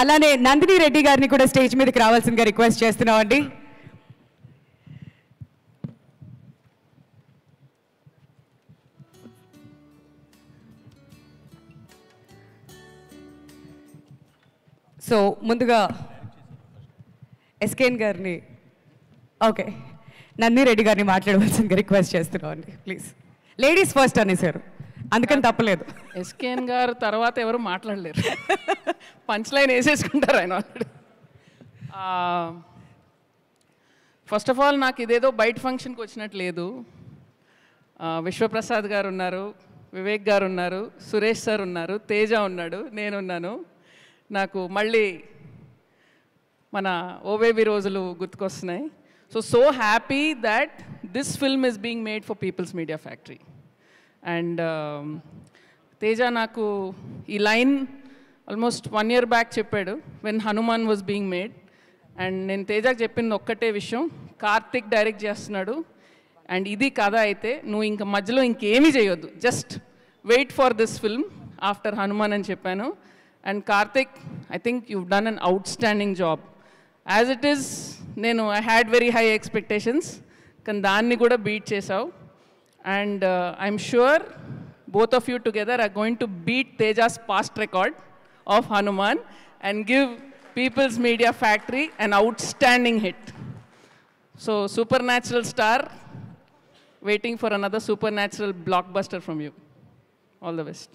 అలానే నందిని రెడ్డి గారిని కూడా స్టేజ్ మీదకి రావాల్సిందిగా రిక్వెస్ట్ చేస్తున్నామండి. సో ముందుగా ఎస్కేఎన్ గారిని ఓకే నందిని రెడ్డి గారిని మాట్లాడవలసిందిగా రిక్వెస్ట్ చేస్తున్నామండి. ప్లీజ్ లేడీస్ ఫస్ట్ అనేసారు, అందుకని తప్పలేదు. ఎస్కేఎన్ గారు తర్వాత ఎవరు మాట్లాడలేరు, పంచ్ లైన్ వేసేసుకుంటారు ఆయన ఆల్రెడీ. ఫస్ట్ ఆఫ్ ఆల్ నాకు ఇదేదో బయట ఫంక్షన్కి వచ్చినట్టు లేదు. విశ్వప్రసాద్ గారు ఉన్నారు, వివేక్ గారు ఉన్నారు, సురేష్ సార్ ఉన్నారు, తేజ ఉన్నాడు, నేనున్నాను. నాకు మళ్ళీ మన ఓబేబీ రోజులు గుర్తుకొస్తున్నాయి. So happy that this film is being made for People's Media Factory. And Teja నాకు ఈ లైన్ ఆల్మోస్ట్ 1 year బ్యాక్ చెప్పాడు, when Hanuman was being made. And నేను తేజకు చెప్పింది ఒక్కటే విషయం, కార్తిక్ డైరెక్ట్ చేస్తున్నాడు అండ్ ఇది కథ అయితే నువ్వు ఇంక మధ్యలో ఇంకేమీ చేయొద్దు, just wait for this film after Hanuman అని చెప్పాను. And Karthik, I think you've done an outstanding job. As it is నేను I had very high expectations, కానీ దాన్ని కూడా బీట్ చేసావు. And I'm sure both of you together are going to beat Teja's past record of Hanuman and give People's Media Factory an outstanding hit. So supernatural star, waiting for another supernatural blockbuster from you. All the best.